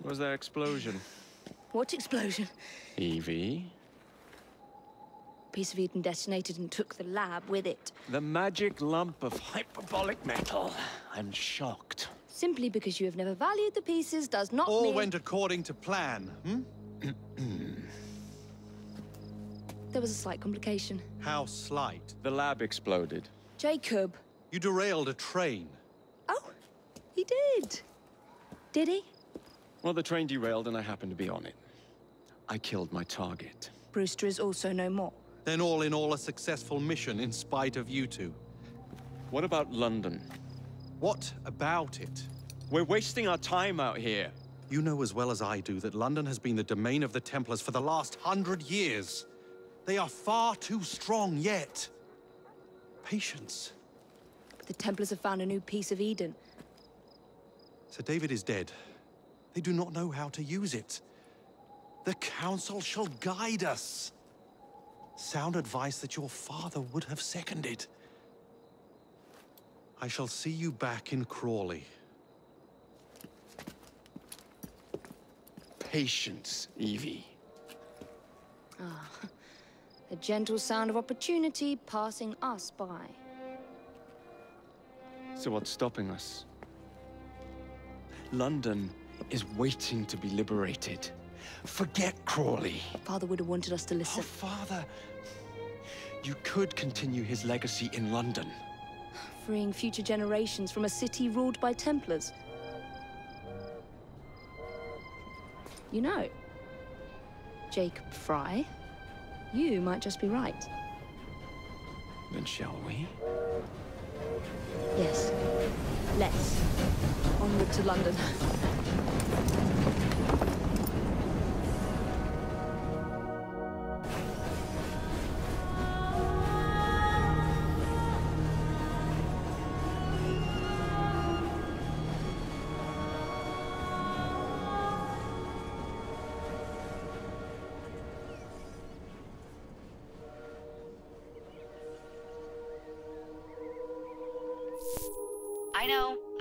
Was there explosion? What explosion? Evie? Piece of Eden detonated and took the lab with it. The magic lump of hyperbolic metal. I'm shocked. Simply because you have never valued the pieces does not All mean... went according to plan, hmm? There was a slight complication. How slight? The lab exploded. Jacob. You derailed a train. Oh, he did. Did he? Well, the train derailed and I happened to be on it. I killed my target. Brewster is also no more. Then all in all a successful mission in spite of you two. What about London? What about it? We're wasting our time out here. You know as well as I do that London has been the domain of the Templars for the last 100 years. They are far too strong yet. Patience. But the Templars have found a new piece of Eden. Sir David is dead. They do not know how to use it. The Council shall guide us. Sound advice that your father would have seconded. I shall see you back in Crawley. Patience, Evie. Ah, the gentle sound of opportunity passing us by. So what's stopping us? London is waiting to be liberated. Forget Crawley. Father would have wanted us to Oh, listen. Father. You could continue his legacy in London. Freeing future generations from a city ruled by Templars. You know, Jacob Fry, you might just be right. Then shall we? Yes. Let's. Onward to London.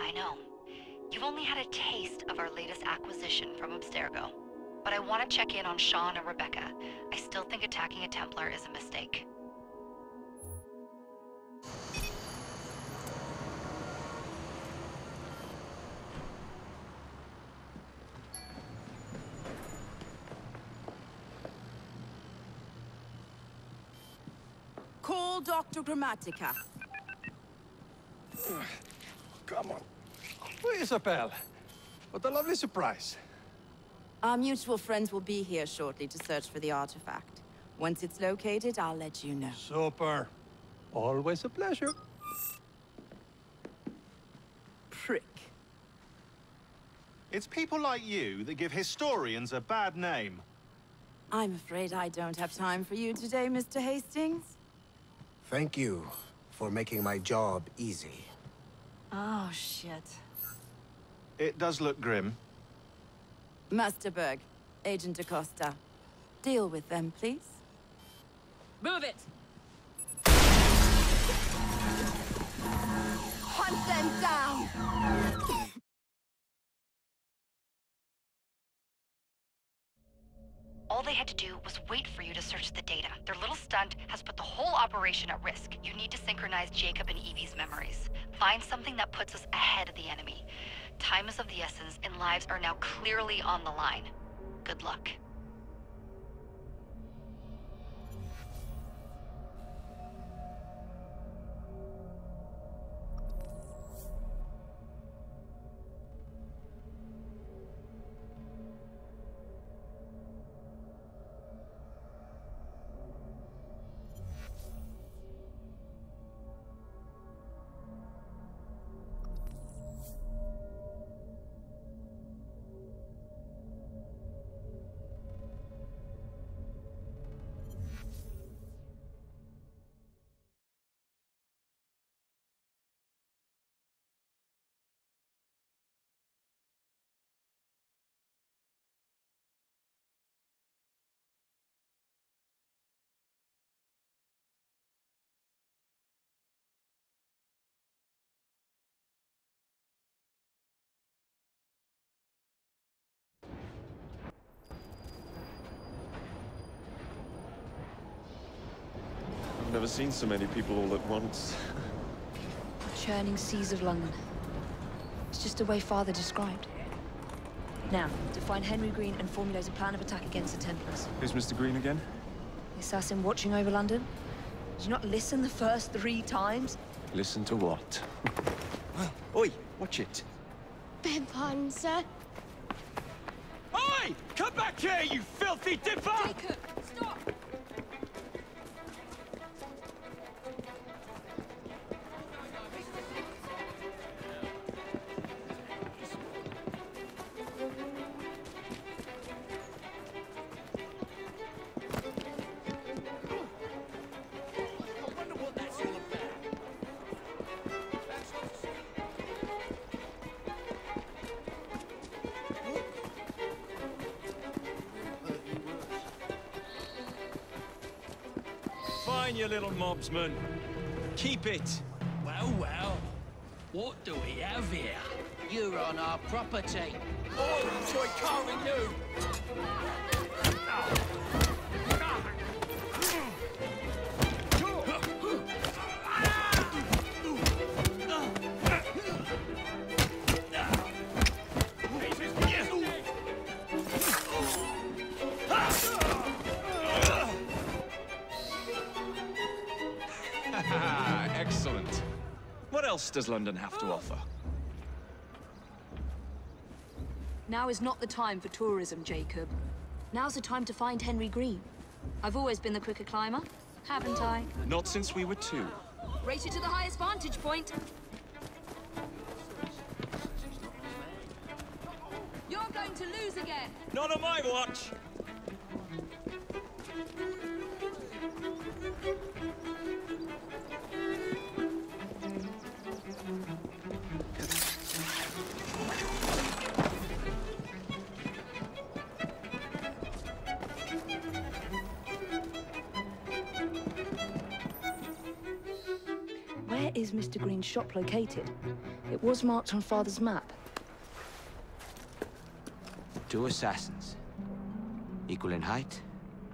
I know. You've only had a taste of our latest acquisition from Abstergo. But I want to check in on Sean and Rebecca. I still think attacking a Templar is a mistake. Call Dr. Grammatica. Come on. Isabel. What a lovely surprise. Our mutual friends will be here shortly to search for the artifact. Once it's located, I'll let you know. Super. Always a pleasure. Prick. It's people like you that give historians a bad name. I'm afraid I don't have time for you today, Mr. Hastings. Thank you for making my job easy. Oh, shit. It does look grim. Master Berg, Agent Acosta. Deal with them, please. Move it! Hunt them down! All they had to do was wait for you to search the data. Their little stunt has put the whole operation at risk. You need to synchronize Jacob and Evie's memories. Find something that puts us ahead of the enemy. Time is of the essence, and lives are now clearly on the line. Good luck. Never seen so many people all at once. Churning seas of London. It's just the way Father described. Now, to find Henry Green and formulate a plan of attack against the Templars. Who's Mr. Green again? The assassin watching over London? Did you not listen the first 3 times? Listen to what? Oi, watch it. Beg pardon, sir. Oi! Come back here, you filthy dipper! Jacob, stop! Fine, you little mobsman. Keep it. Well, well. What do we have here? You're on our property. Oh, so I can't renew. Excellent. What else does London have to offer? Now is not the time for tourism, Jacob. Now's the time to find Henry Green. I've always been the quicker climber, haven't I? Not since we were 2. Race you to the highest vantage point. You're going to lose again. Not on my watch! Where is Mr. Green's shop located? It was marked on Father's map. 2 assassins. Equal in height,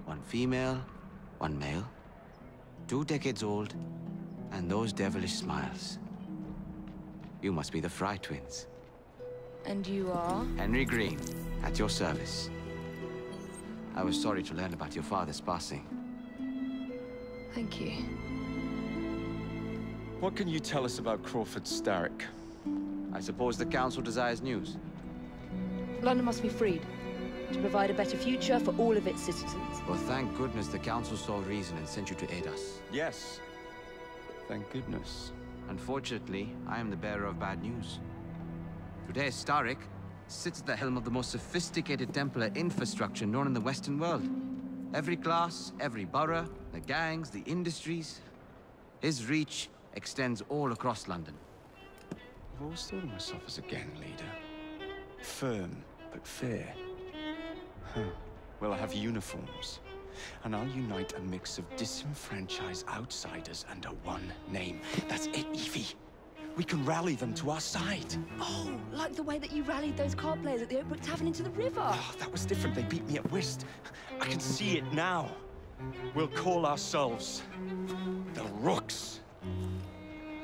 1 female, 1 male. 2 decades old, and those devilish smiles. You must be the Fry twins. And you are? Henry Green, at your service. I was sorry to learn about your father's passing. Thank you. What can you tell us about Crawford Starrick? I suppose the Council desires news. London must be freed, to provide a better future for all of its citizens. Well, thank goodness the Council saw reason and sent you to aid us. Yes. Thank goodness. Unfortunately, I am the bearer of bad news. Today, Starrick sits at the helm of the most sophisticated Templar infrastructure known in the Western world. Every class, every borough, the gangs, the industries. His reach extends all across London. I've always thought of myself as a gang leader. Firm, but fair. Huh. Well, I have uniforms. And I'll unite a mix of disenfranchised outsiders under one name. That's it, Evie. We can rally them to our side. Oh, like the way that you rallied those card players at the Oakbrook Tavern into the river. Oh, that was different. They beat me at whist. I can see it now. We'll call ourselves the Rooks.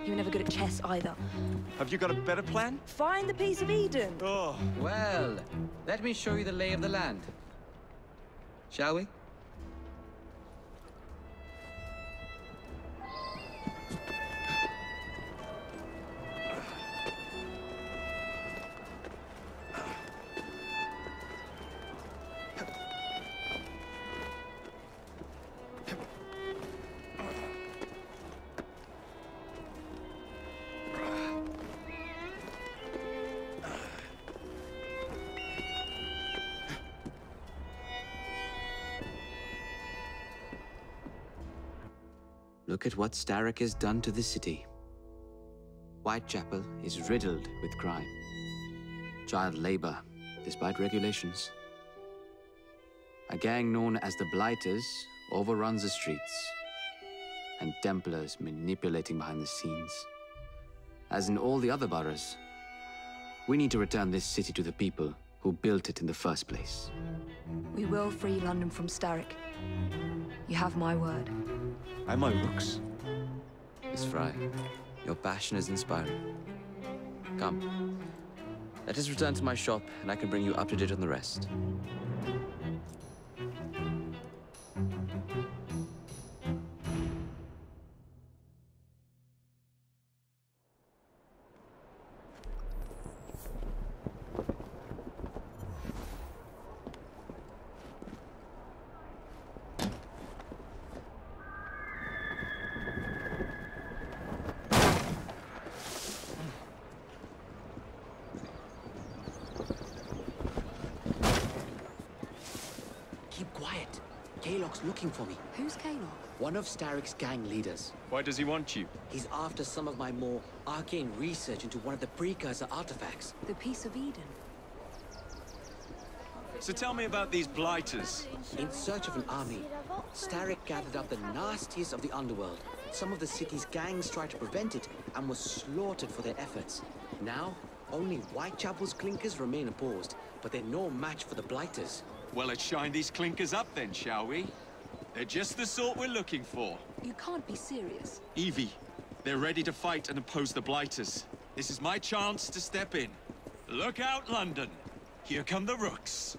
You were never good at chess either. Have you got a better plan? Find the piece of Eden. Oh. Well, let me show you the lay of the land. Shall we? Look at what Starrick has done to the city. Whitechapel is riddled with crime. Child labor, despite regulations. A gang known as the Blighters overruns the streets, and Templars manipulating behind the scenes. As in all the other boroughs, we need to return this city to the people who built it in the first place. We will free London from Starrick. You have my word. And my looks. Miss Fry, your passion is inspiring. Come. Let us return to my shop, and I can bring you up to date on the rest. Keep quiet. Kalok's looking for me. Who's Kalok? One of Starrick's gang leaders. Why does he want you? He's after some of my more arcane research into one of the precursor artifacts. The Piece of Eden. So tell me about these blighters. In search of an army, Starrick gathered up the nastiest of the underworld. Some of the city's gangs tried to prevent it and were slaughtered for their efforts. Now, only Whitechapel's clinkers remain opposed, but they're no match for the blighters. Well, let's shine these clinkers up then, shall we? They're just the sort we're looking for. You can't be serious. Evie, they're ready to fight and oppose the blighters. This is my chance to step in. Look out, London. Here come the rooks.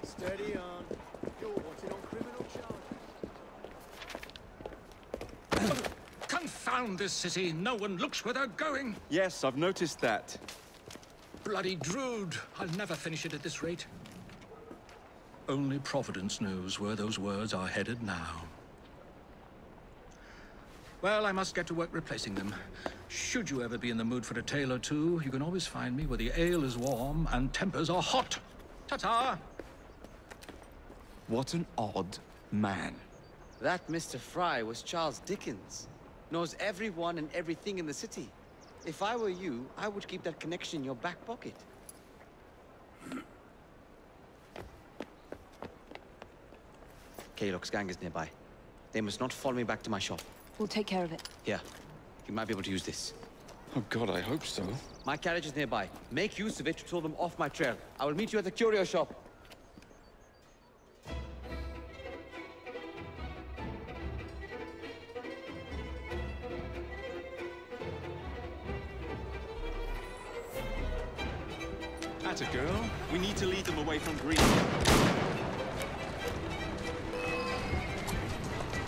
Steady on. You're wanted on criminal charges. Confound this city. No one looks where they're going. Yes, I've noticed that. Bloody Drood. I'll never finish it at this rate. Only Providence knows where those words are headed now. Well, I must get to work replacing them. Should you ever be in the mood for a tale or two, you can always find me where the ale is warm and tempers are hot. Ta-ta! What an odd man. That Mr. Fry was Charles Dickens. Knows everyone and everything in the city. If I were you, I would keep that connection in your back pocket. Kalok's gang is nearby. They must not follow me back to my shop. We'll take care of it. Here, you might be able to use this. Oh God, I hope so. My carriage is nearby. Make use of it to throw them off my trail. I will meet you at the curio shop. Atta girl. We need to lead them away from Green.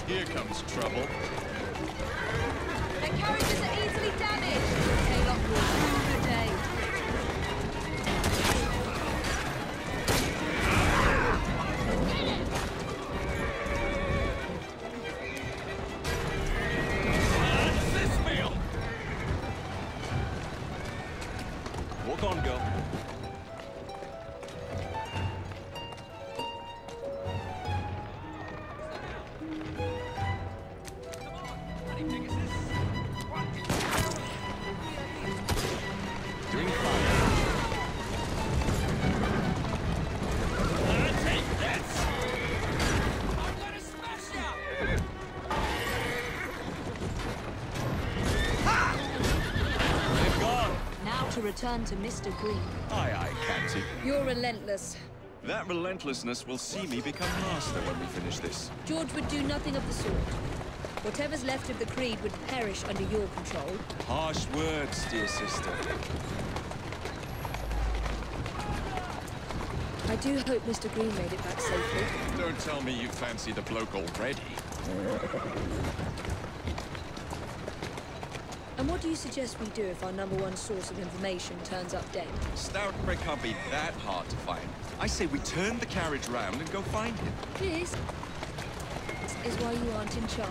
Here comes trouble. Their carriages are easily damaged. Kalok will rue the day. Walk on, girl. Doing fine. Take this! I'm gonna smash you! They've gone. Now to return to Mr. Green. Aye, aye, Captain. You're relentless. That relentlessness will see me become master when we finish this. George would do nothing of the sort. Whatever's left of the Creed would perish under your control. Harsh words, dear sister. I do hope Mr. Green made it back safely. Don't tell me you fancy the bloke already. And what do you suggest we do if our #1 source of information turns up dead? Stoutbread can't be that hard to find. I say we turn the carriage round and go find him. This is why you aren't in charge.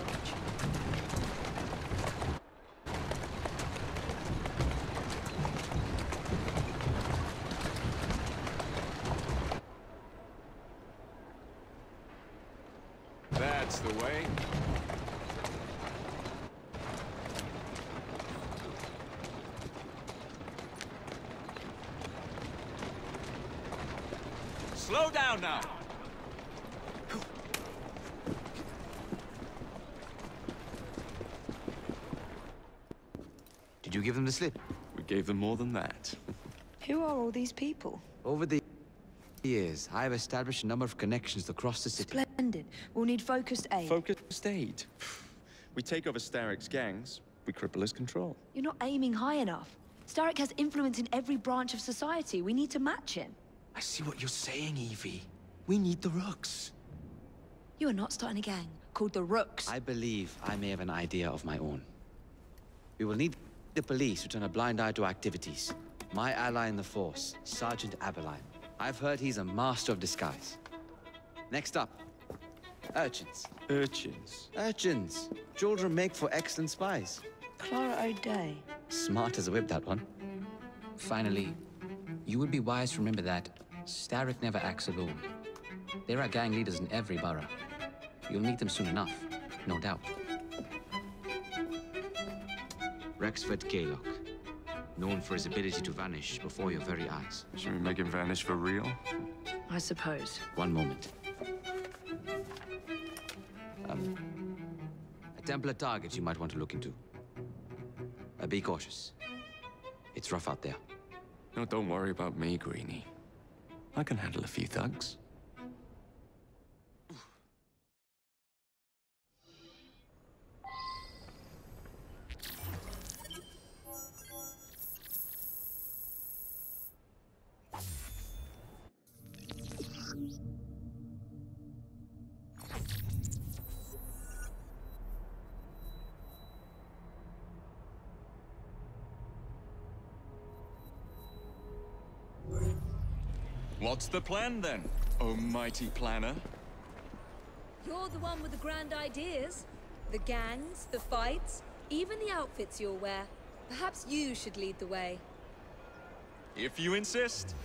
That's the way. Slow down now. Did you give them the slip? We Gave them more than that. Who are all these people? Over the years, I have established a number of connections across the city. Splendid. We'll need focused aid. Focused aid? We take over Starrick's gangs, we cripple his control. You're not aiming high enough. Starrick has influence in every branch of society. We need to match him. I see what you're saying, Evie. We need the Rooks. You are not starting a gang called the Rooks. I believe I may have an idea of my own. We will need the police to turn a blind eye to activities. My ally in the force, Sergeant Aberline. I've heard he's a master of disguise. Next up, urchins. Urchins? Urchins. Children make for excellent spies. Clara O'Day. Smart as a whip, that one. Finally, you would be wise to remember that Starrick never acts alone. There are gang leaders in every borough. You'll meet them soon enough, no doubt. Rexford Kaylock, known for his ability to vanish before your very eyes. Should we make him vanish for real? I suppose. One moment. A Templar target you might want to look into. Be cautious. It's rough out there. No, don't worry about me, Greenie. I can handle a few thugs. What's the plan then, oh mighty planner? You're the one with the grand ideas. The gangs, the fights, even the outfits you'll wear. Perhaps you should lead the way. If you insist.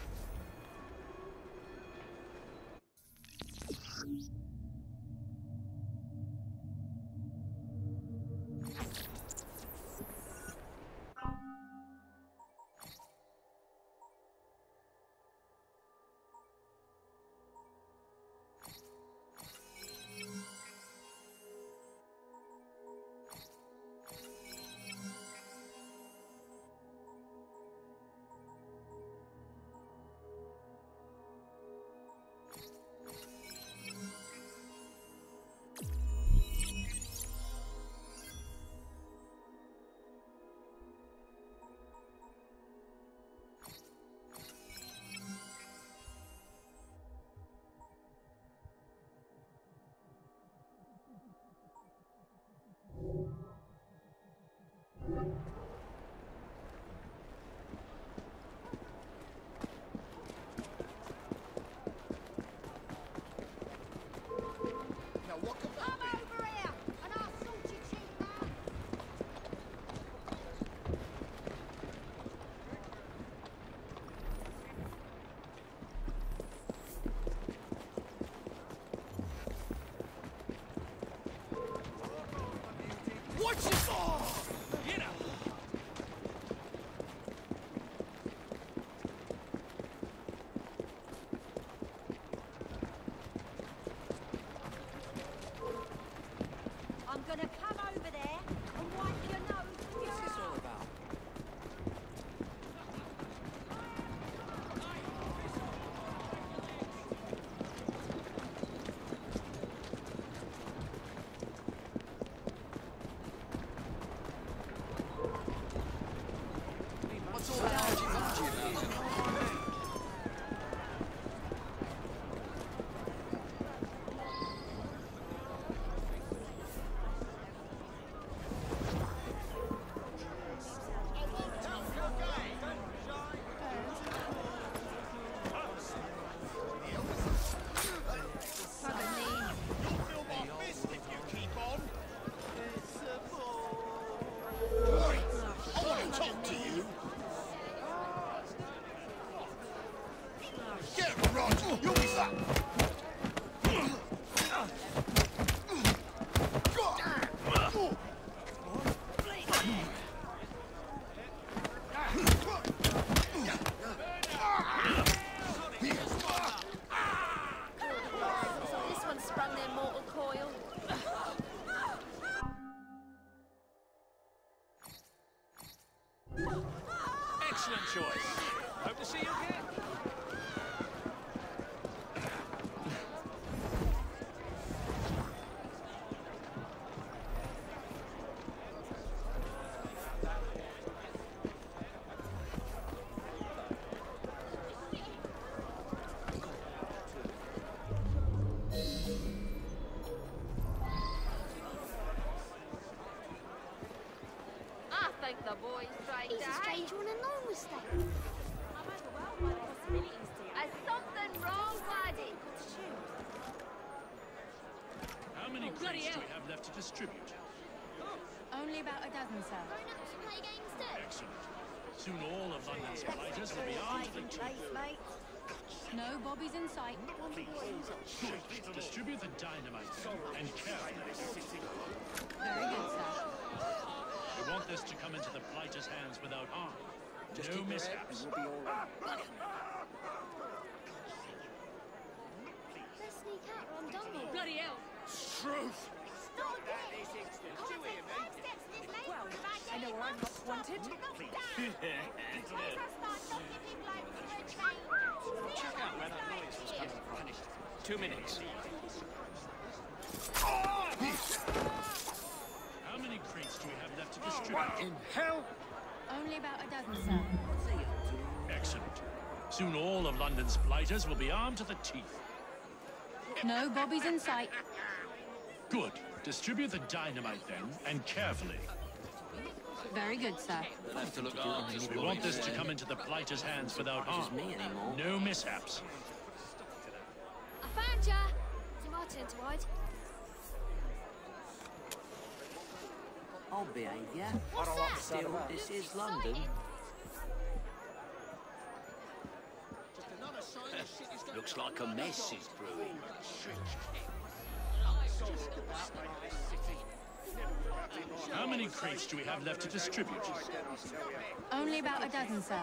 Watch it! Oh! You know. to see you again. I think the boy's straight. He's a stranger on a normal estate. I'm overwhelmed by the possibilities, dear. There's something wrong, buddy. How many crates do we have left to distribute? Only about a dozen, sir. Grown-ups play games too. Excellent. Soon all of London's fighters will be armed to the teeth. No bobbies in sight. Good. Distribute the dynamite and carefully. Very good, sir. We want this to come into the blighter's hands without harm. No mishaps. Let's sneak out or I'm done with. Bloody hell. Truth! Stop this! Can't take 5 steps this late. Well, I know where I'm not wanted. Suppose I start knocking people over for no change. Check out where that noise was coming from. 2 minutes. How many crates do we have left to distribute? What in hell? Only about a dozen, sir. Excellent. Soon all of London's blighters will be armed to the teeth. No bobbies in sight. Good. Distribute the dynamite then, and carefully. Very good, sir. We'll have to look after this We want this to come into the blighter's hands without harm. No mishaps. I found ya! It's my turn to hide. I'll behave, yeah? What's that? Still, this is London. Looks like a mess is brewing. How many crates do we have left to distribute? Only about a dozen, sir.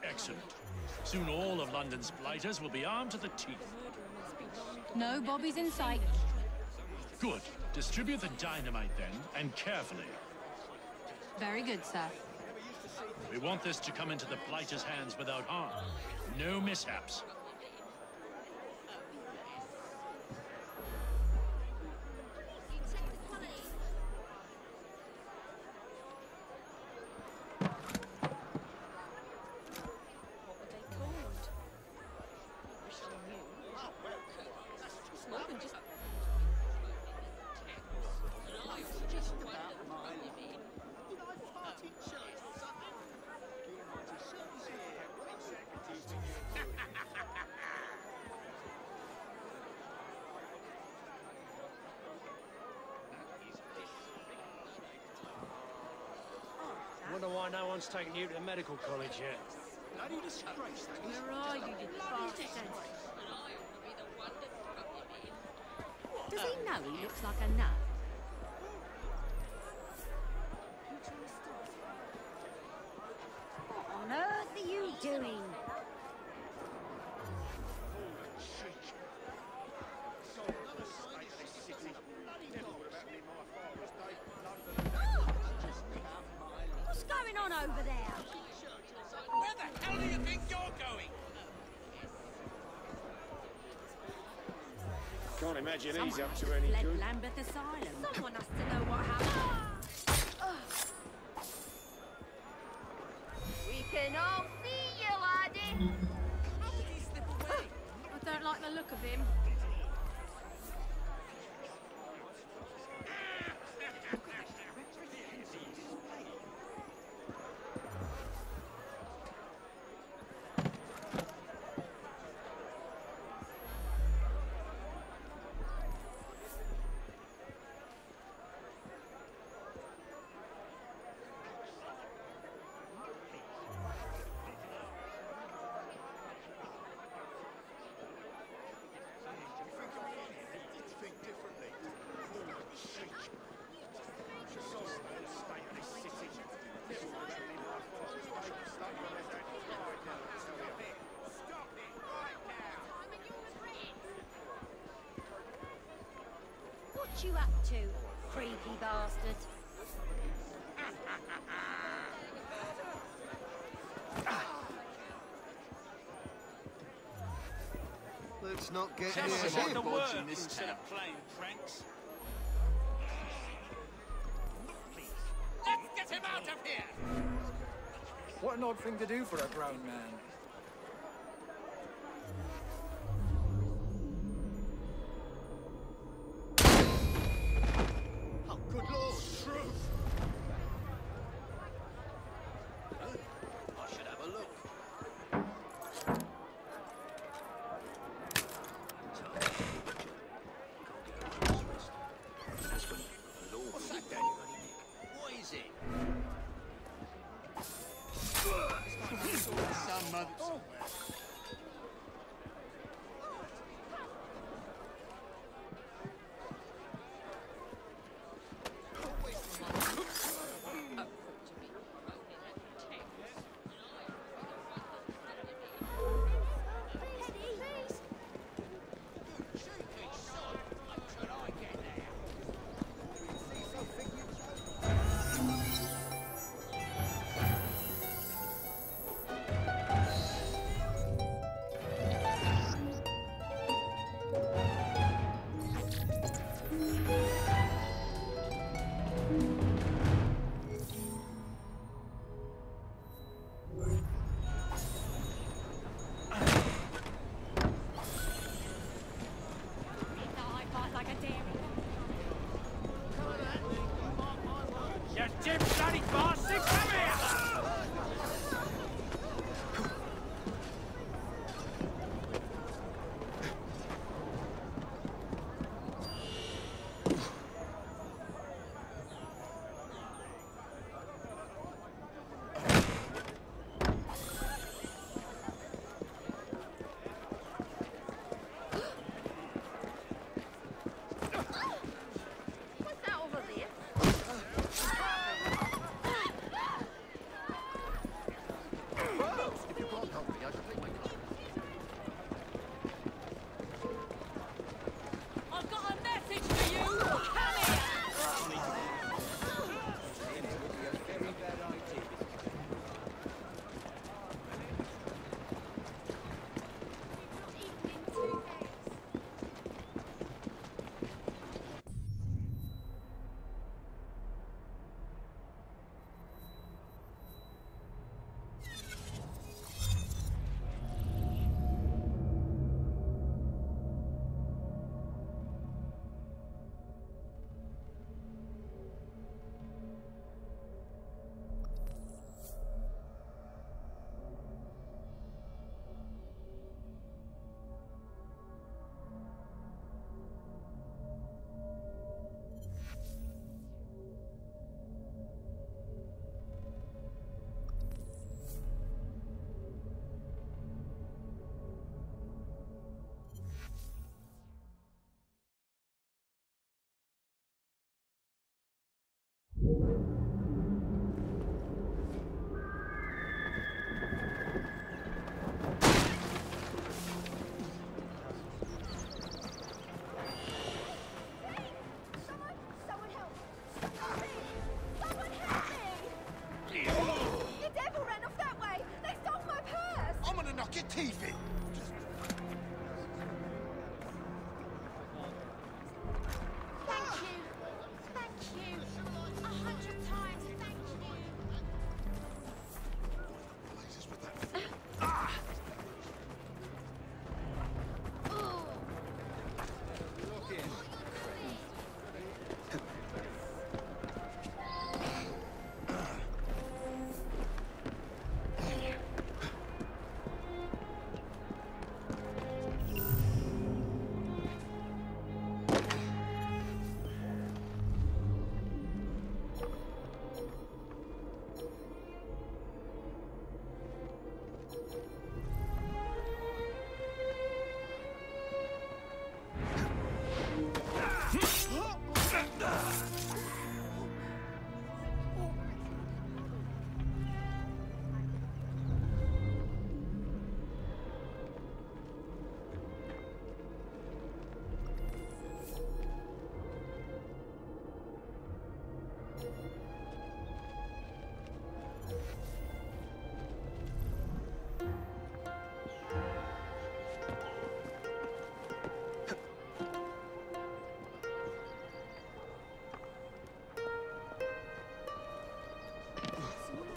Excellent. Soon all of London's blighters will be armed to the teeth. No bobbies in sight. Good. Distribute the dynamite then, and carefully. Very good, sir. We want this to come into the blighter's hands without harm. No mishaps. Wonder why no one's taken you to the medical college yet. Bloody disgrace. Where are you, you bastard? Does he know he looks like a nut? What on earth are you doing? What's going on over there? Where the hell do you think you're going? Can't imagine he's up to Someone any fled good. Lambeth Asylum. Someone has to know what happened. We can all see you, laddie. How did he slip away? I don't like the look of him. What you up to, creepy bastard? Let's not get Tell near us about him. the work instead of playing pranks. Let's get him out of here! What an odd thing to do for a grown man. Oh, good lord! Truth! I should have a look. What's that, Daddy? What is it? Some mother...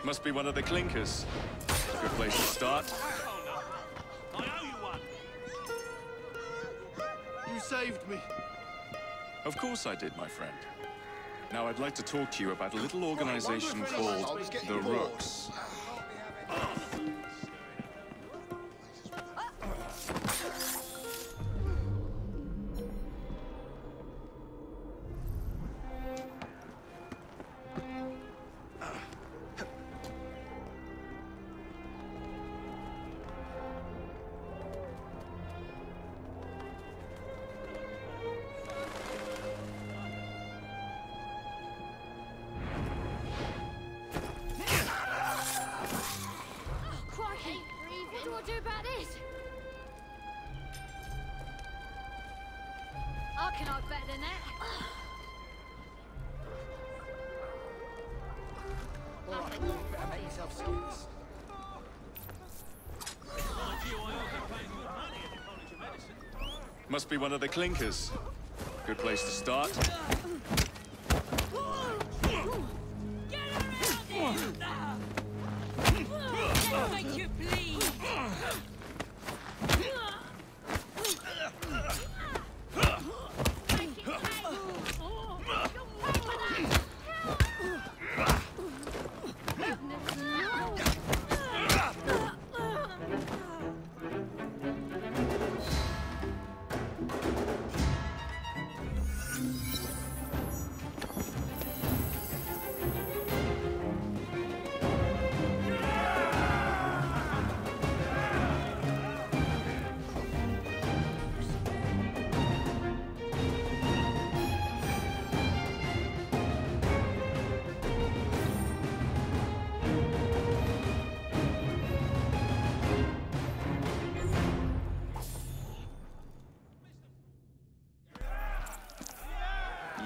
Must be one of the clinkers. Good place to start. I owe you one. You saved me. Of course I did, my friend. Now I'd like to talk to you about a little organization called the Rooks. Crikey! What do I do about this? I can know better than that. All right, you better make yourself scarce. Must be one of the clinkers. Good place to start. Make you bleed!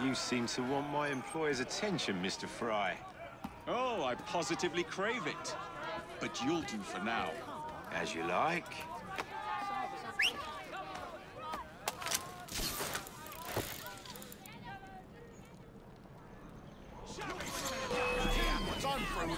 You seem to want my employer's attention, Mr. Fry. Oh, I positively crave it. But you'll do for now. As you like. What's on from you?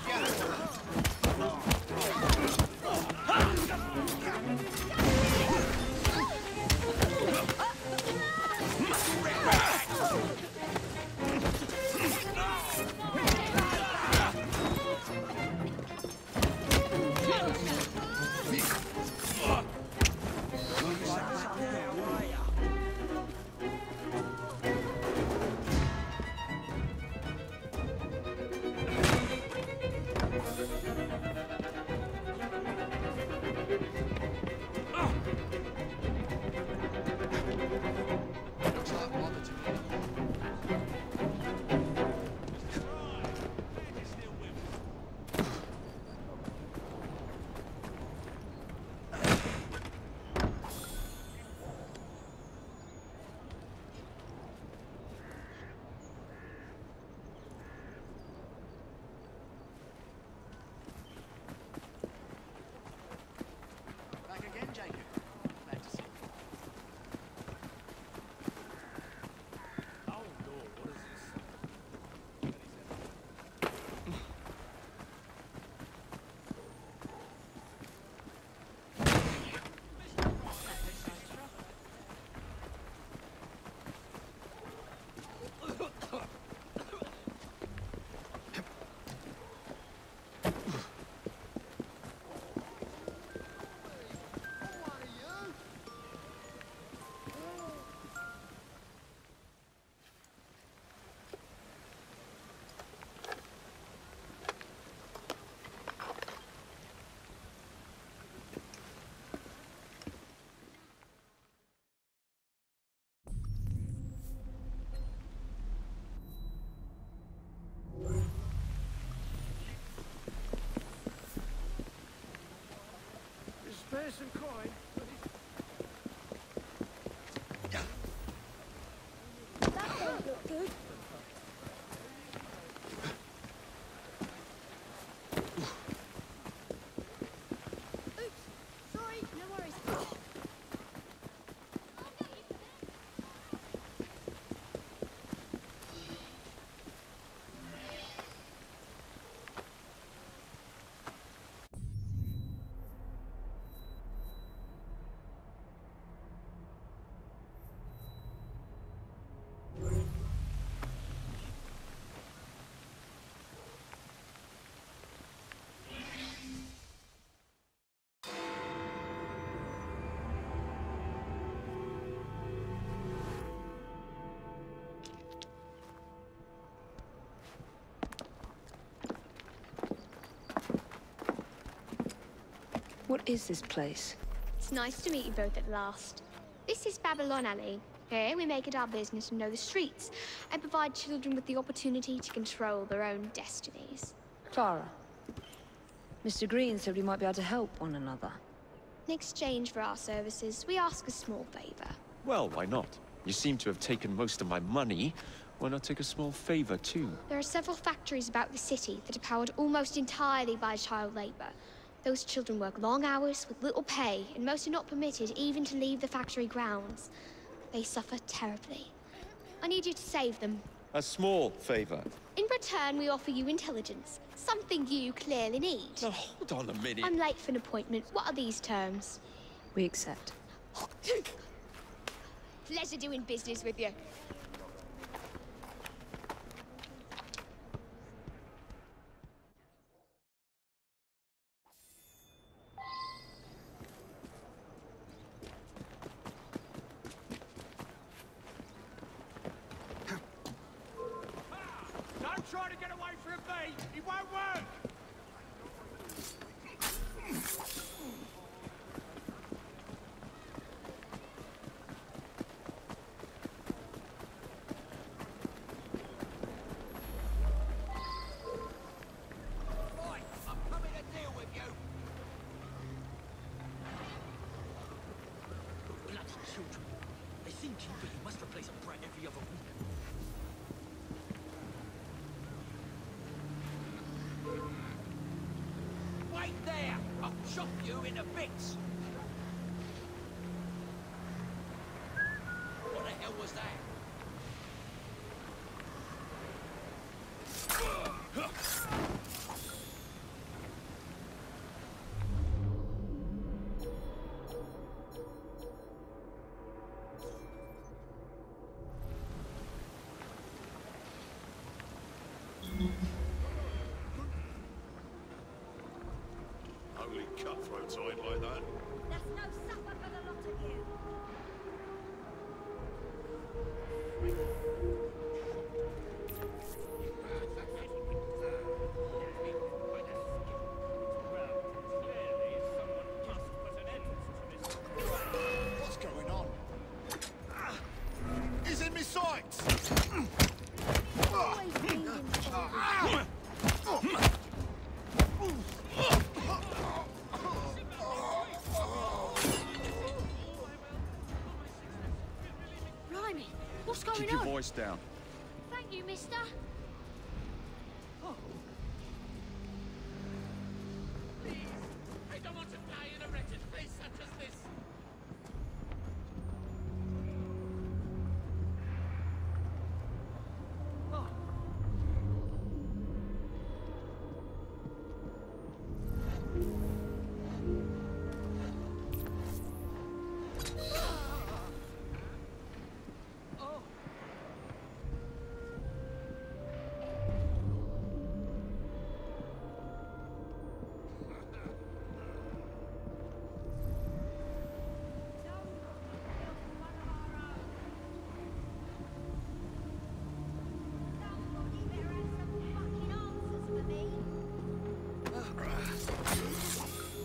Spare some coin. That don't look good. Oops. Sorry, no worries. is this place? It's nice to meet you both at last. This is Babylon Alley. Here we make it our business to know the streets and provide children with the opportunity to control their own destinies. Clara. Mr. Green said we might be able to help one another. In exchange for our services, we ask a small favor. Well, why not? You seem to have taken most of my money. Why not take a small favor, too? There are several factories about the city that are powered almost entirely by child labor. Those children work long hours with little pay, and most are not permitted even to leave the factory grounds. They suffer terribly. I need you to save them. A small favor. In return, we offer you intelligence, something you clearly need. Now, hold on a minute. I'm late for an appointment. What are these terms? We accept. Pleasure doing business with you. Don't try to get away from me! It won't work! Right, I'm coming to deal with you. Bloody children. They seem cute, but you must replace a brat every other week. Wait there! I'll chop you into bits! What the hell was that? Only cutthroats hide like that. That's no supper for the lot of you. What's going on? He's in my sights! Always bleeding forward. Blimey, what's going Keep your on? voice down. Thank you, mister. I don't want to die in a wretched place such as this!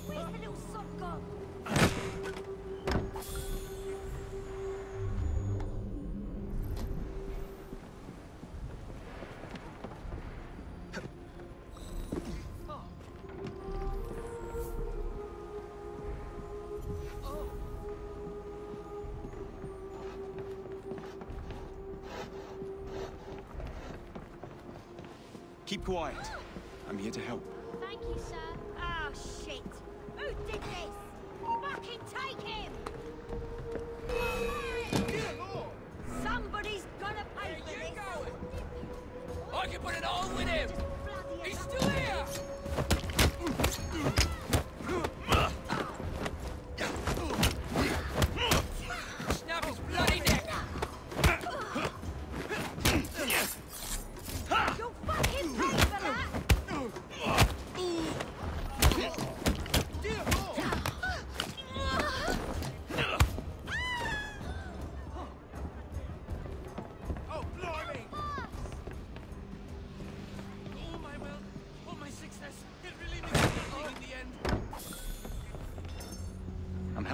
Where's the little sock gone? Keep quiet. I'm here to help. Thank you, sir. Oh, shit. Who did this? Fucking take him! Somebody's gonna pay for this. I can put it on with him! He's still here! Snap his bloody neck! You'll fucking pay for that! Oh, blimey!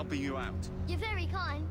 helping you out. You're very kind.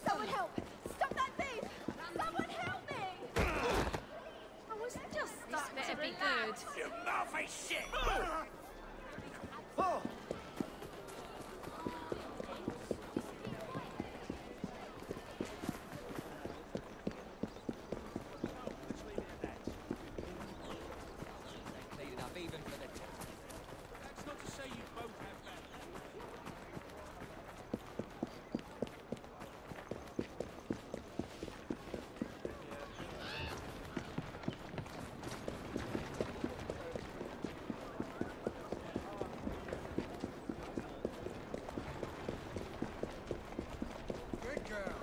Someone help! Stop that thief! Someone help me! I was just starting to be good. You mouthy shit! Oh! That's not to say you both have that. Good girl.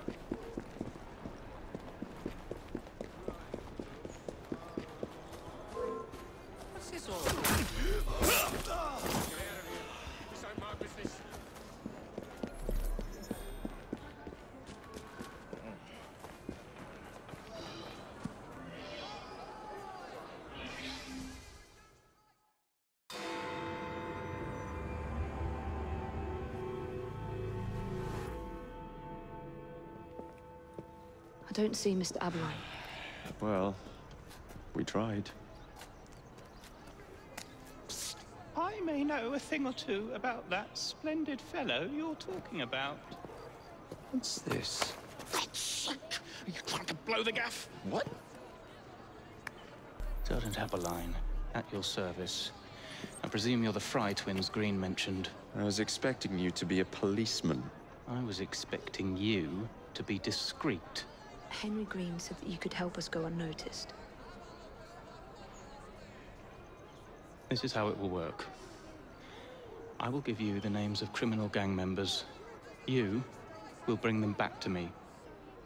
What's this all about? Get out of here. This ain't my business. I don't see Mr. Aberline. Well, we tried. I may know a thing or two about that splendid fellow you're talking about. What's this? God's sake! Are you trying to blow the gaff? What? Sergeant Aberline, at your service. I presume you're the Fry twins Green mentioned. I was expecting you to be a policeman. I was expecting you to be discreet. Henry Green said that you could help us go unnoticed. This is how it will work. I will give you the names of criminal gang members. You will bring them back to me.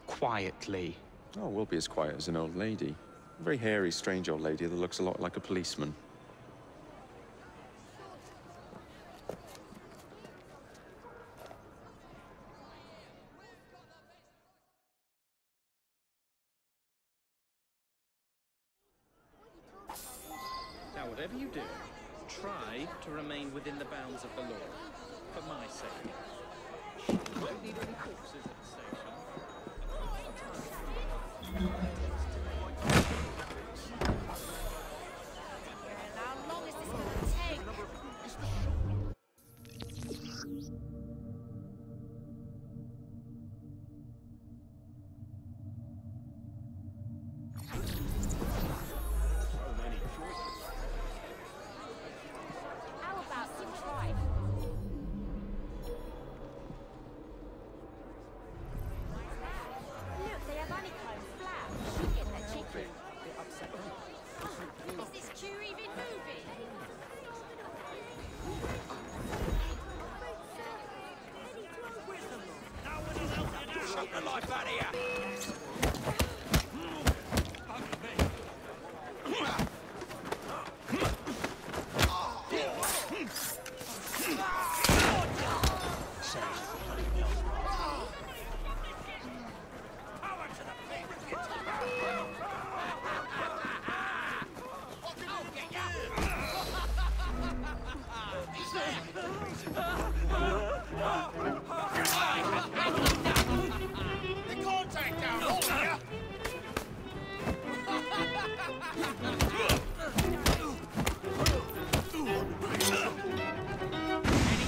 Quietly. Oh, we'll be as quiet as an old lady. A very hairy, strange old lady that looks a lot like a policeman. Now, whatever you do, try to remain within the bounds of the law. For my sake. You don't need any corpses at the station. How long is this going to take? How about some drive? Look, they have honeycomb flowers. Should get that chicken. Is this queue even moving? Shut the life out of here! The contact down, all of you!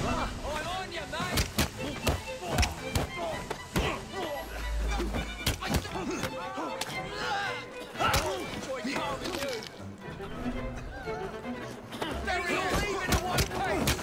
I'm on you, mate! Enjoy carving you! They're all leaving at one pace!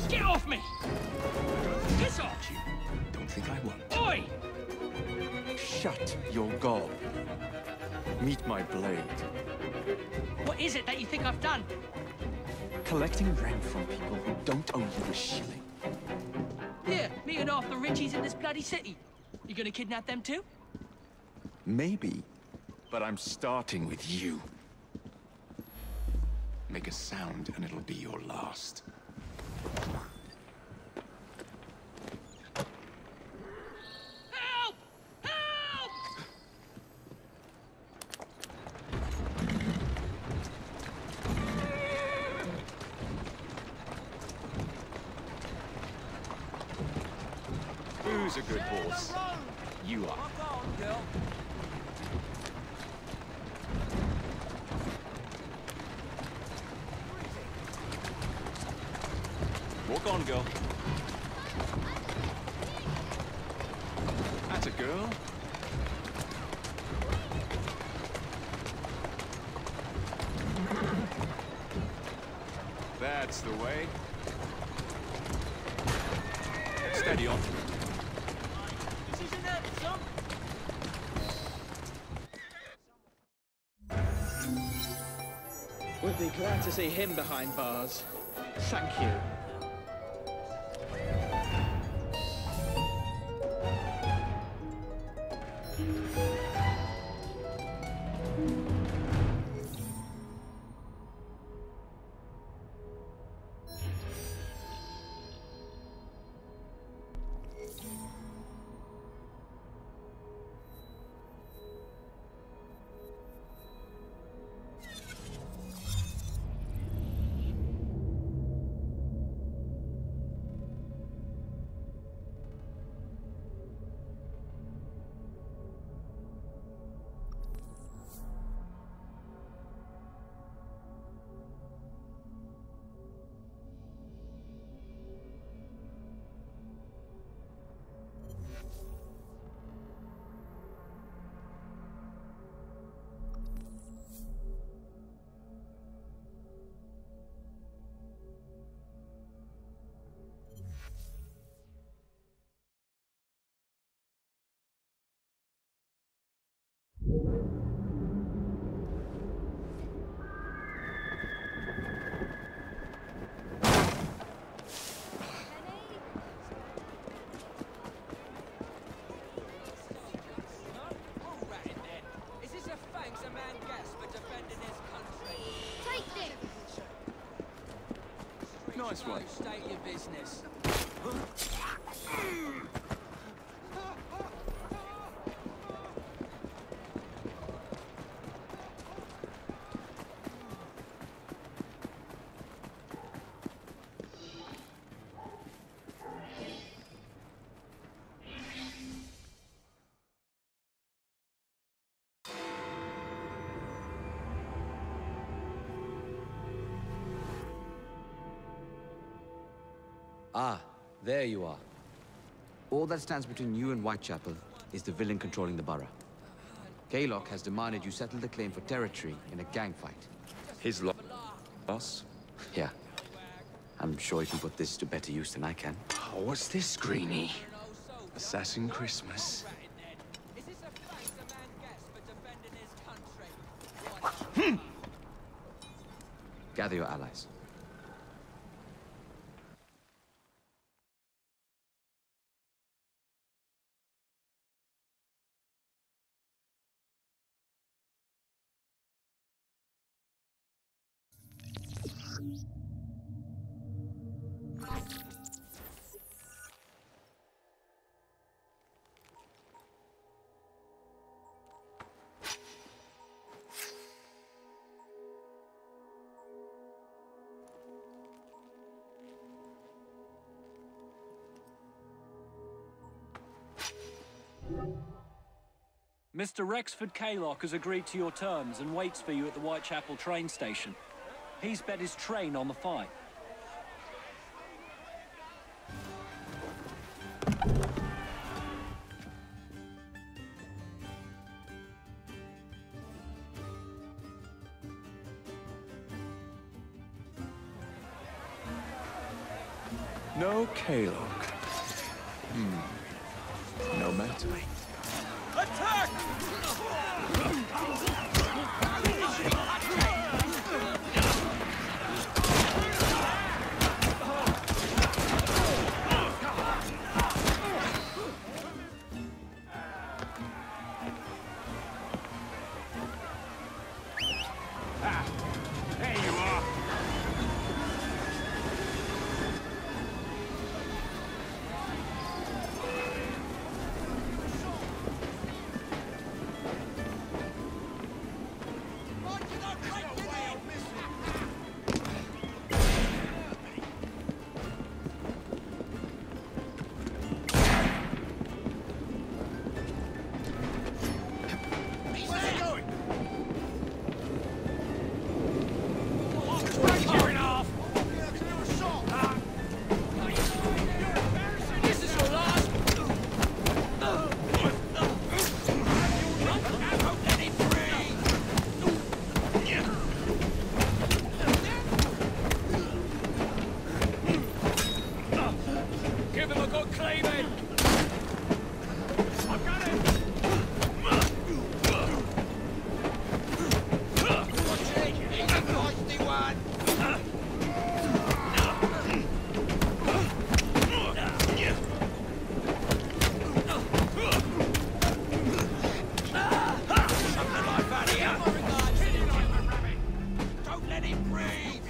Get off me! Piss off! Don't think I won't. Oi! Shut your gob. Meet my blade. What is it that you think I've done? Collecting rent from people who don't owe you a shilling. Yeah, me and half the Richies in this bloody city. You gonna kidnap them too? Maybe, but I'm starting with you. Make a sound and it'll be your last. Help! Help! Who's a good horse? You are. Walk on, girl. That's a girl. That's the way. Steady on. This isn't it, son. Would be glad to see him behind bars. Thank you. Nice one. State your business. Ah, there you are. All that stands between you and Whitechapel is the villain controlling the borough. Kaylock has demanded you settle the claim for territory in a gang fight. His loss? Yeah. I'm sure he can put this to better use than I can. Oh, what's this, Greenie? Assassin Christmas. Gather your allies. Mr. Rexford Kaylock has agreed to your terms and waits for you at the Whitechapel train station. He's bet his train on the fight. No Kalok. No matter. Attack! There you are. Give him a good cleaving! I've got it. Watch it! He's a feisty one! Suck the life out of you! Don't let him breathe!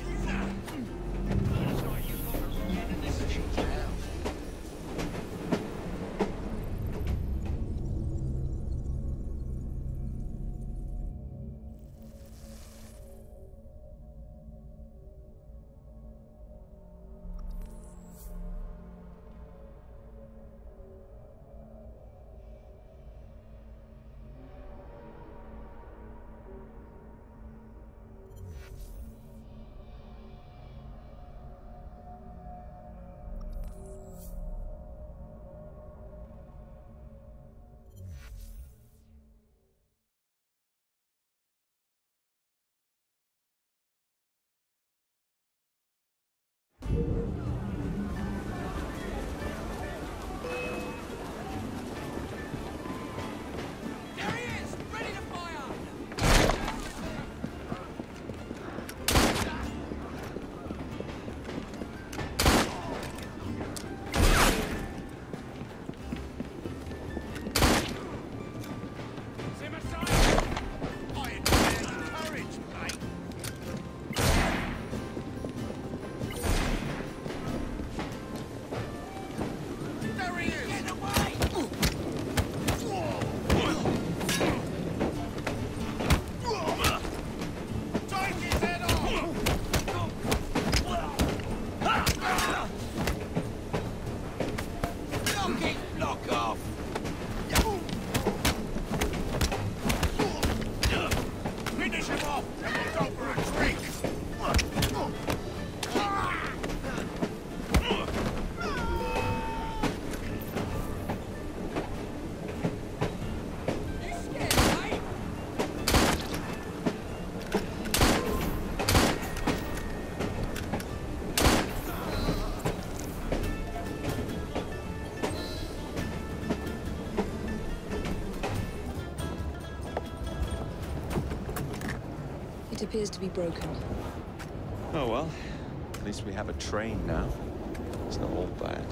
It appears to be broken. Oh well, at least we have a train now. It's not all bad.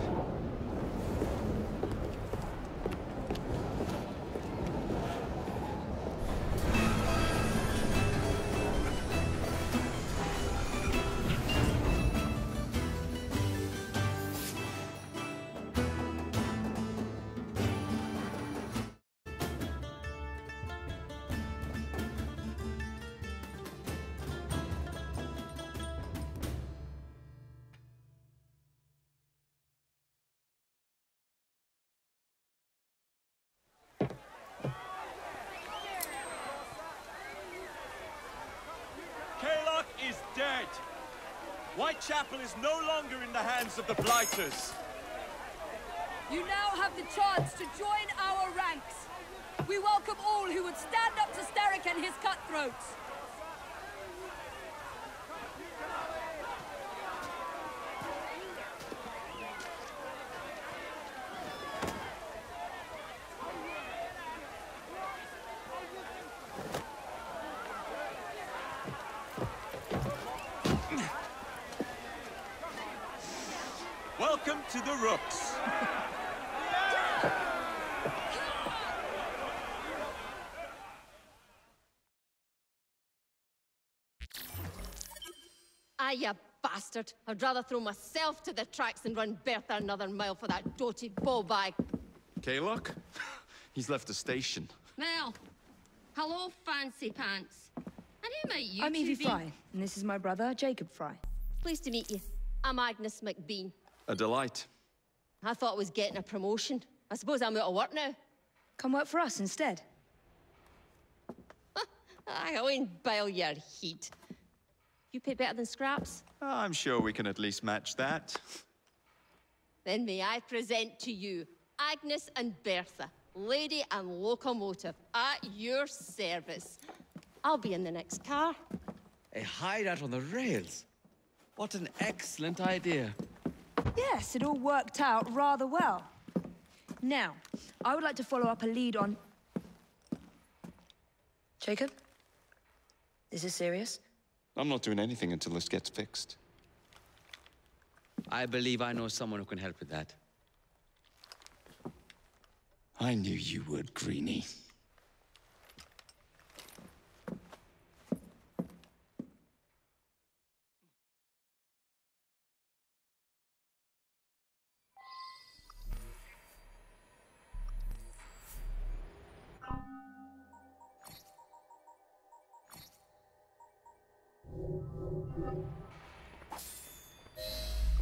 Kalok is dead! Whitechapel is no longer in the hands of the Blighters. You now have the chance to join our ranks. We welcome all who would stand up to Starrick and his cutthroats. Welcome to the Rooks. Ah, you bastard. I'd rather throw myself to the tracks than run Bertha another mile for that doted ball-bag. Kaylock? He's left the station. Mel. Hello, fancy pants. And who might you I'm two Evie be? Fry, and this is my brother, Jacob Fry. Pleased to meet you. I'm Agnes McBean. A delight. I thought I was getting a promotion. I suppose I'm out of work now. Come work for us instead. I won't bile your heat. You pay better than scraps? I'm sure we can at least match that. Then may I present to you Agnes and Bertha, lady and locomotive, at your service. I'll be in the next car. A hideout on the rails? What an excellent idea. Yes, it all worked out rather well. Now, I would like to follow up a lead on... Jacob? This is serious? I'm not doing anything until this gets fixed. I believe I know someone who can help with that. I knew you would, Greenie.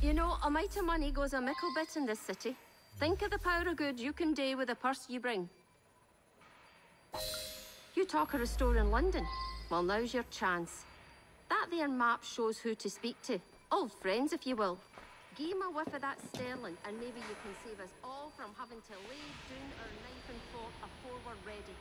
You know, a mite of money goes a mickle bit in this city. Think of the power of good you can do with the purse you bring. You talk of a store in London. Well, now's your chance. That there map shows who to speak to. Old friends, if you will. Give 'em a whiff of that sterling, and maybe you can save us all from having to lay down our knife and fork afore we're ready.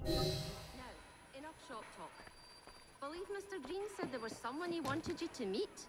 Now, enough shop talk. Believe Mr. Green said there was someone he wanted you to meet.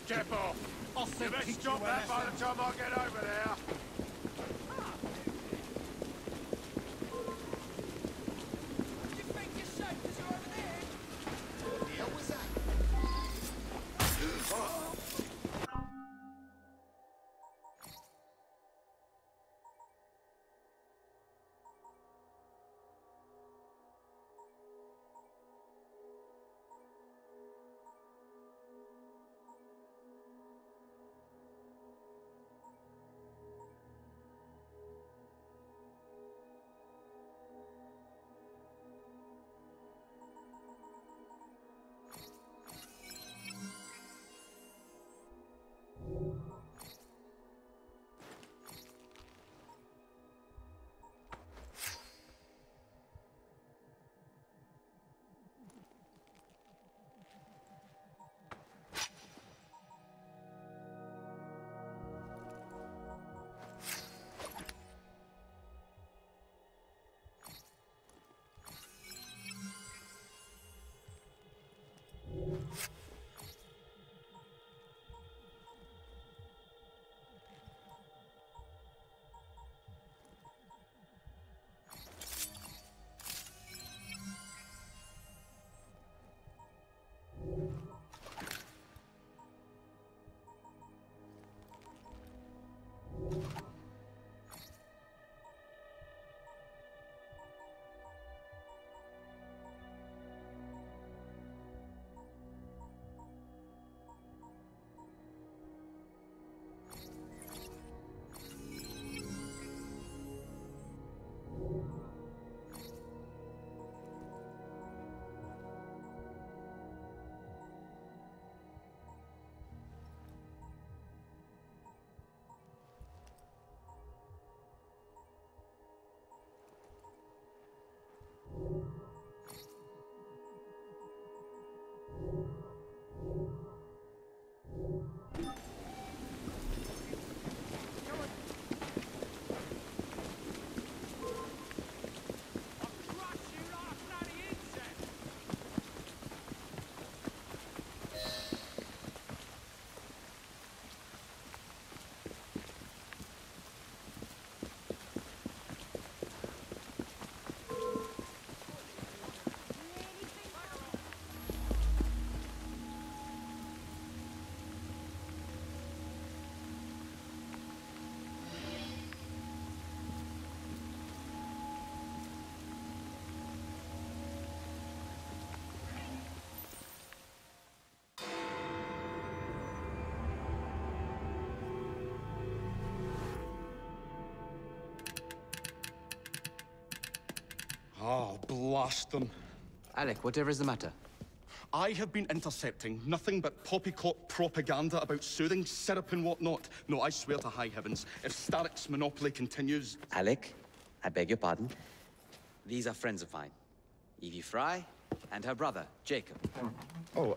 Step off! You best stop that by the time I get over there! blast them. Alec, whatever is the matter? I have been intercepting nothing but poppycock propaganda about soothing syrup and whatnot. No, I swear to high heavens, if Starrick's monopoly continues... Alec, I beg your pardon. These are friends of mine. Evie Fry and her brother, Jacob. Oh,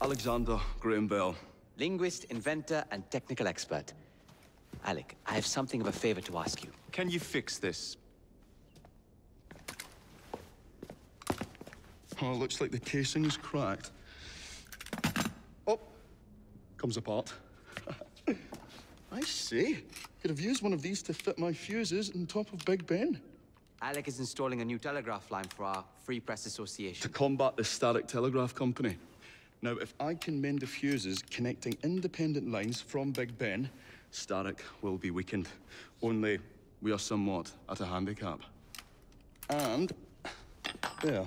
Alexander Graham Bell. Linguist, inventor, and technical expert. Alec, I have something of a favor to ask you. Can you fix this? Oh, looks like the casing is cracked. Oh, comes apart. I see. Could have used one of these to fit my fuses on top of Big Ben. Alec is installing a new telegraph line for our Free Press Association. To combat the Starrick Telegraph Company. Now, if I can mend the fuses connecting independent lines from Big Ben, Starrick will be weakened. Only, we are somewhat at a handicap. And... there.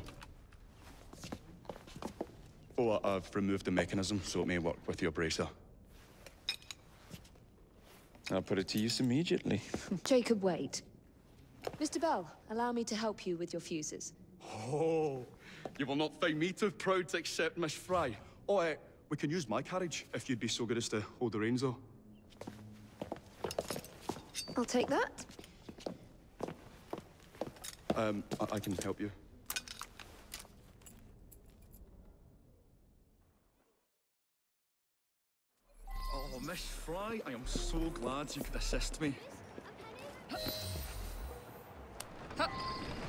Oh, I've removed the mechanism, so it may work with your bracer. I'll put it to use immediately. Jacob, wait. Mr. Bell, allow me to help you with your fuses. Oh, you will not find me too proud to accept Miss Fry. Oh, we can use my carriage, if you'd be so good as to hold the reins, though. I'll take that. I can help you. Oh, Miss Fry, I am so glad you could assist me.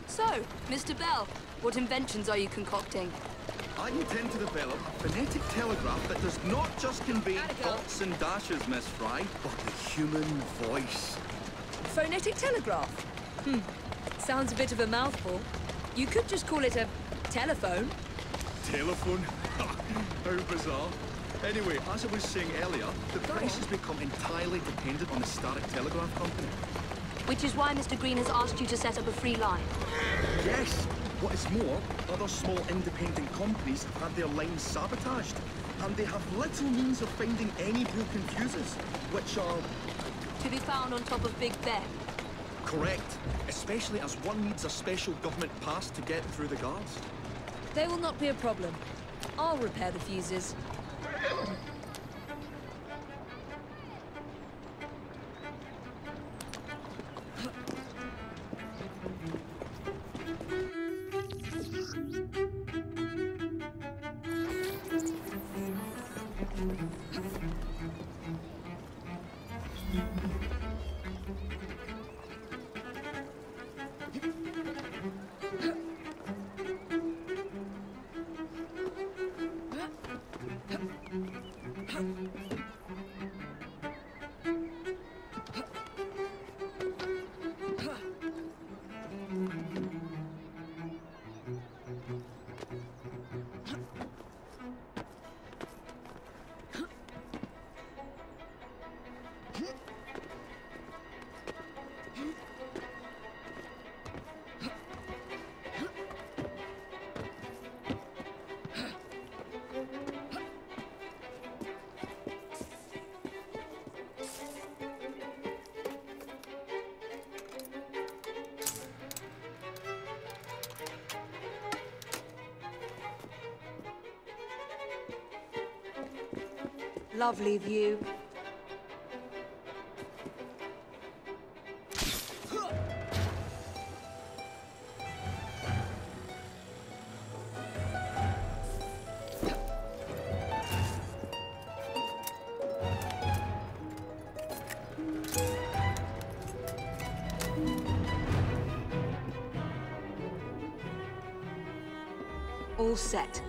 So, Mr. Bell, what inventions are you concocting? I intend to develop a phonetic telegraph that does not just convey dots and dashes, Miss Fry, but the human voice. Phonetic telegraph? Sounds a bit of a mouthful. You could just call it a telephone. Telephone? How bizarre. Anyway, as I was saying earlier, the price has become entirely dependent on the Starrick Telegraph Company. Which is why Mr. Green has asked you to set up a free line. Yes! What is more, other small independent companies have had their lines sabotaged, and they have little means of finding any broken fuses, which are... To be found on top of Big Ben. Correct. Especially as one needs a special government pass to get through the guards. They will not be a problem. I'll repair the fuses. Lovely view. All set.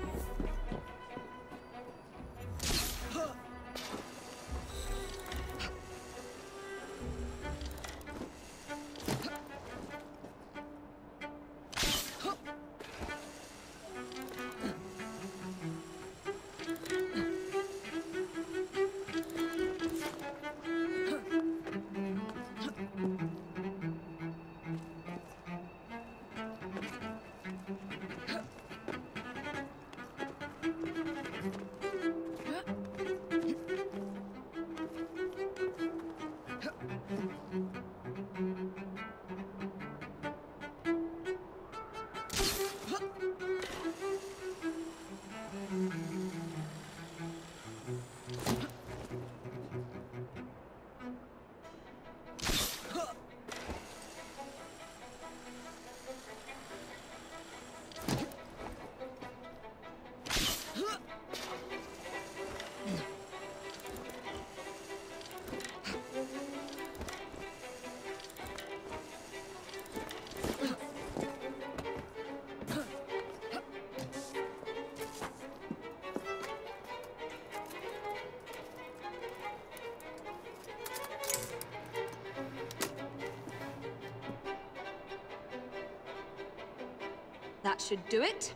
That should do it.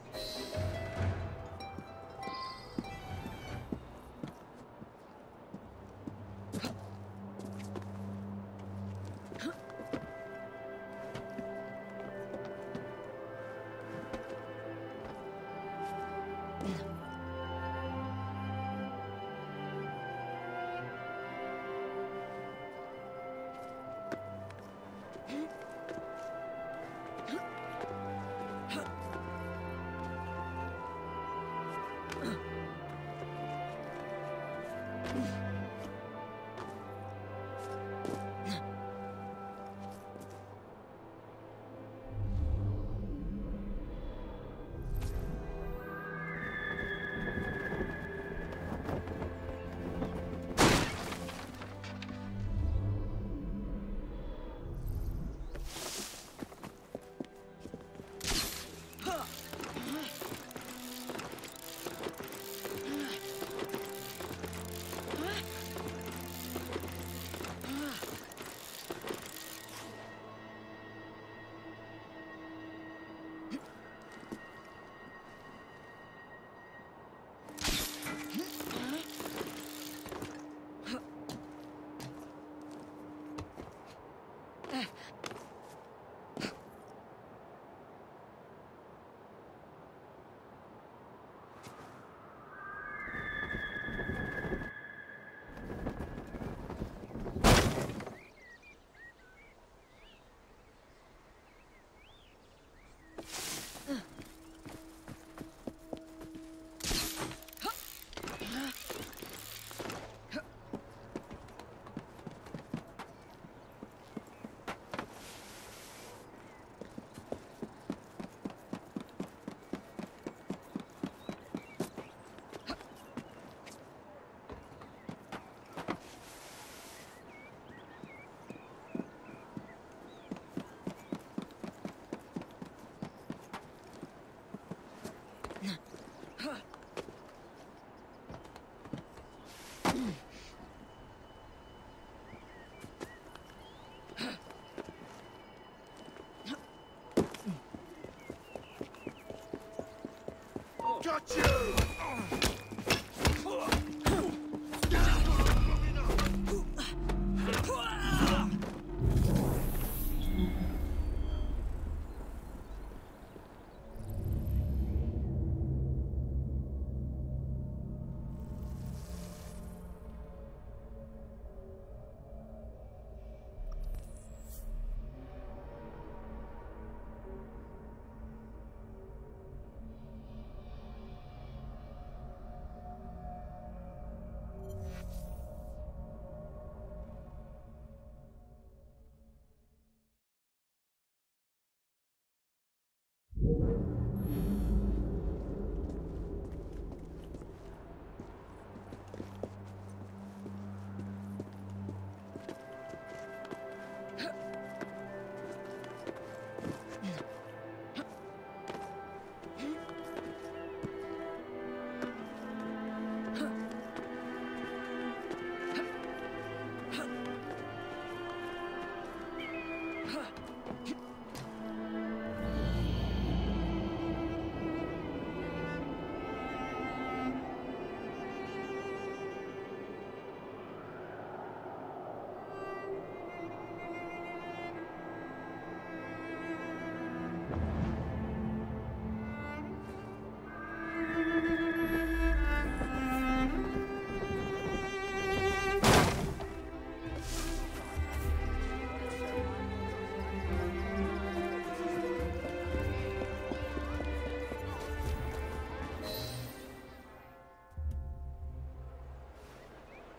Got you!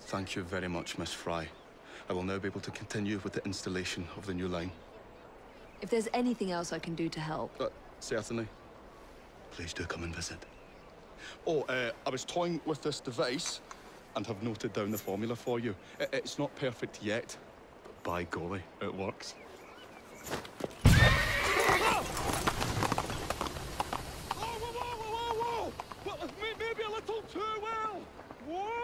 Thank you very much, Miss Fry. I will now be able to continue with the installation of the new line. If there's anything else I can do to help... Certainly. Please do come and visit. Oh, I was toying with this device and have noted down the formula for you. It's not perfect yet, but by golly, it works. Whoa! Well, maybe a little too well! Whoa!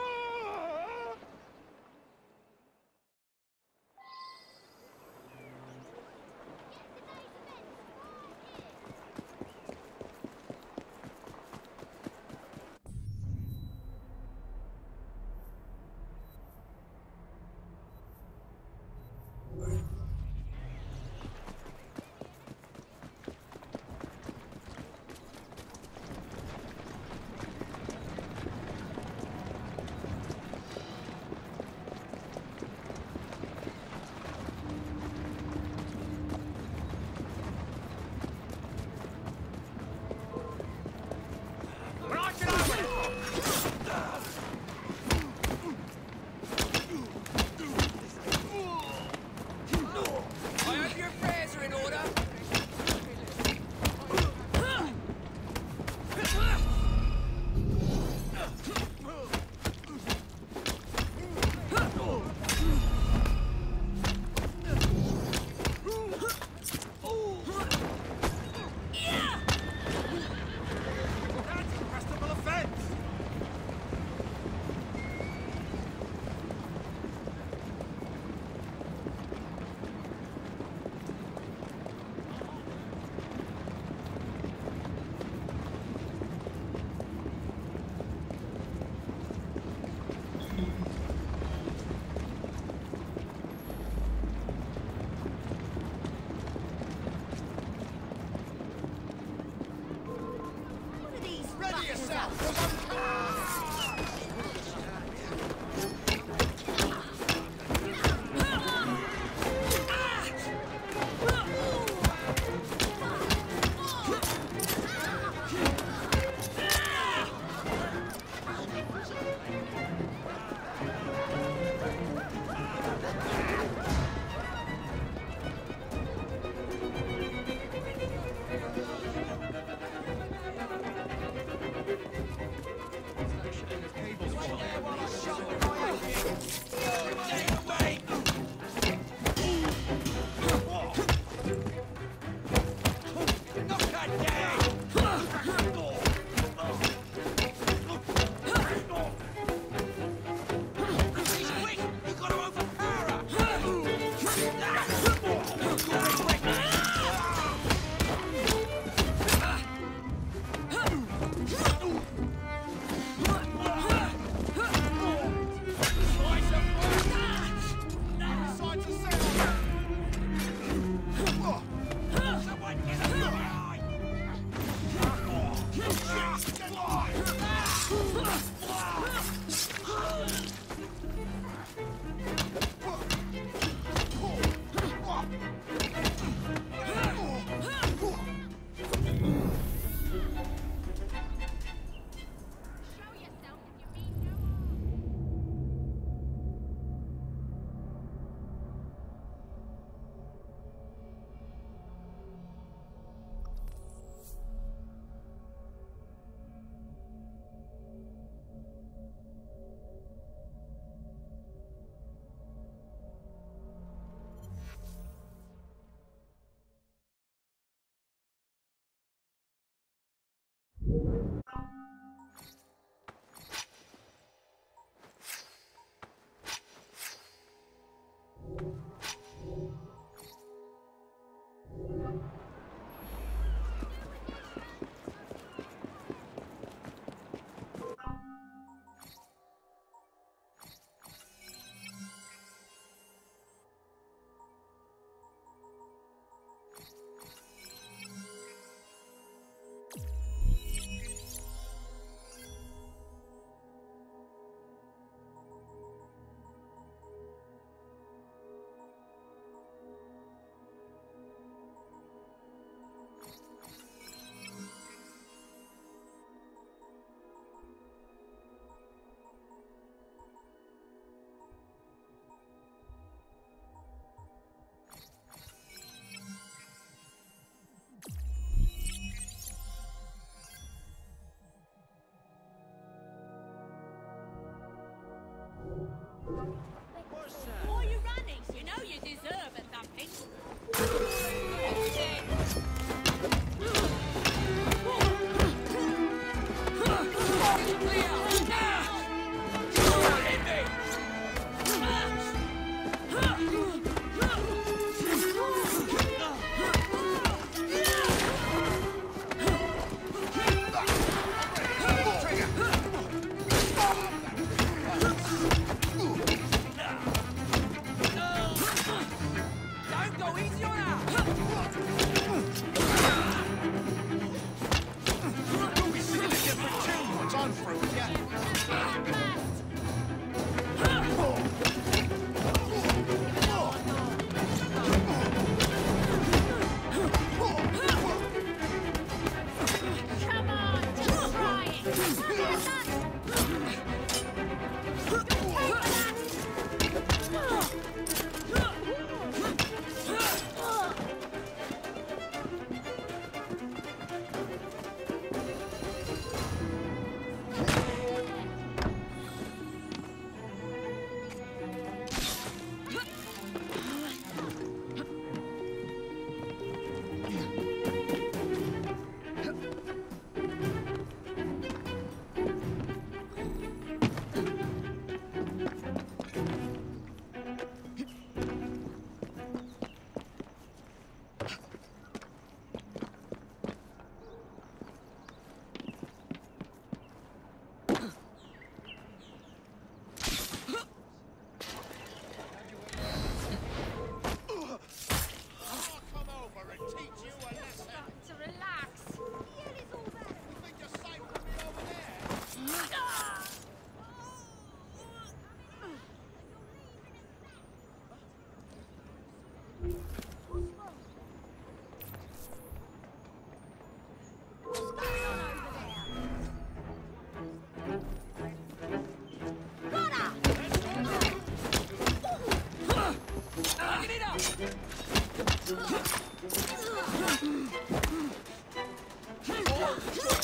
Why are you running? You know you deserve a thumping.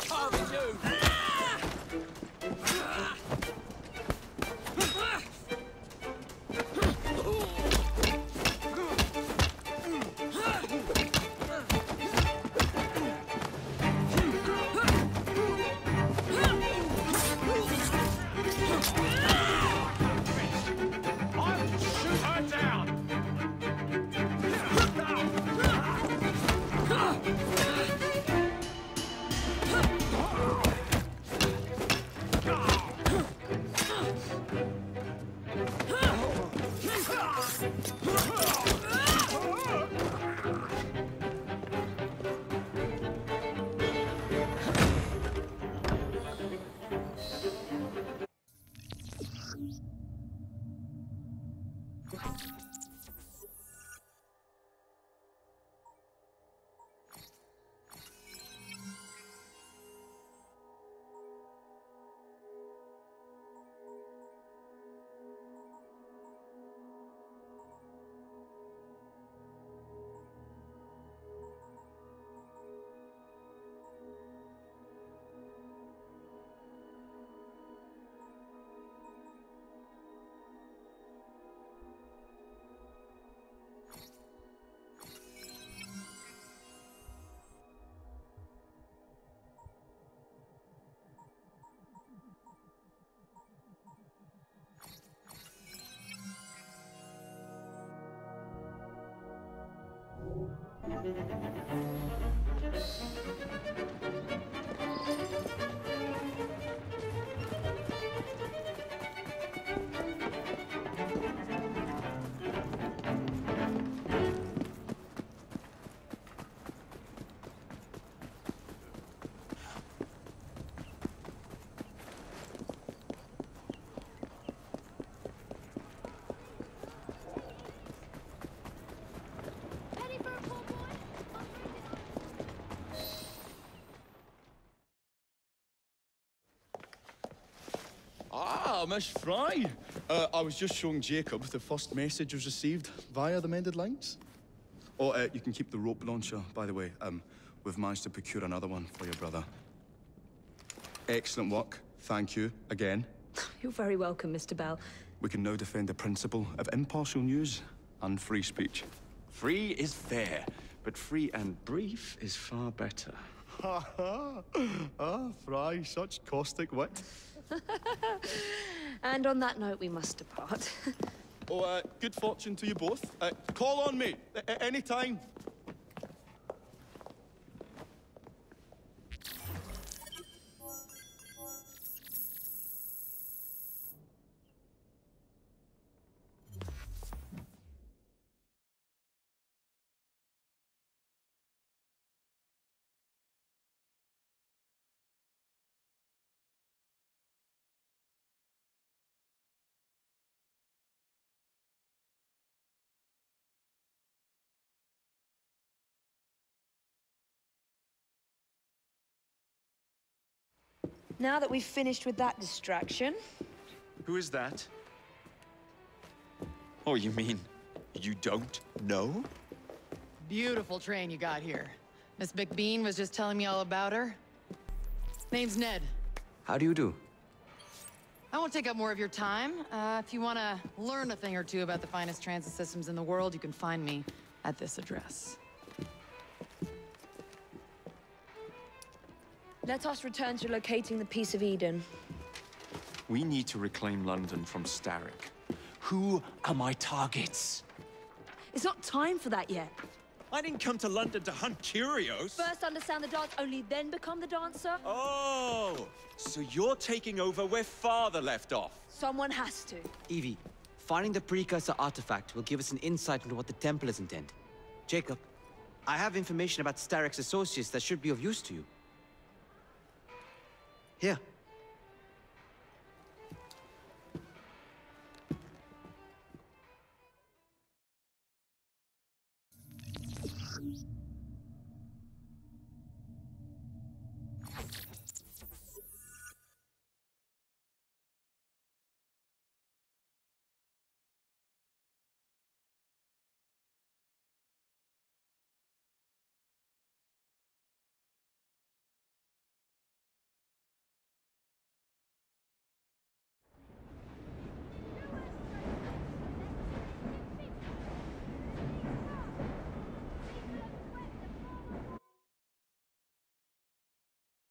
Carving you! Ah, Miss Fry. I was just showing Jacob the first message was received via the mended lines. Oh, you can keep the rope launcher, by the way. We've managed to procure another one for your brother. Excellent work. Thank you, again. You're very welcome, Mr. Bell. We can now defend the principle of impartial news and free speech. Free is fair, but free and brief is far better. Ha ha! Ah, Fry, such caustic wit. And on that note, we must depart. Oh, good fortune to you both. Call on me, any time. Now that we've finished with that distraction... Who is that? Oh, you mean you don't know? Beautiful train you got here. Miss McBean was just telling me all about her. Name's Ned. How do you do? I won't take up more of your time. If you want to learn a thing or two about the finest transit systems in the world, you can find me at this address. Let us return to locating the Piece of Eden. We need to reclaim London from Starrick. Who are my targets? It's not time for that yet. I didn't come to London to hunt curios. First understand the dance, only then become the dancer. Oh, so you're taking over where Father left off. Someone has to. Evie, finding the precursor artifact will give us an insight into what the Templars intend. Jacob, I have information about Starrick's associates that should be of use to you. Here,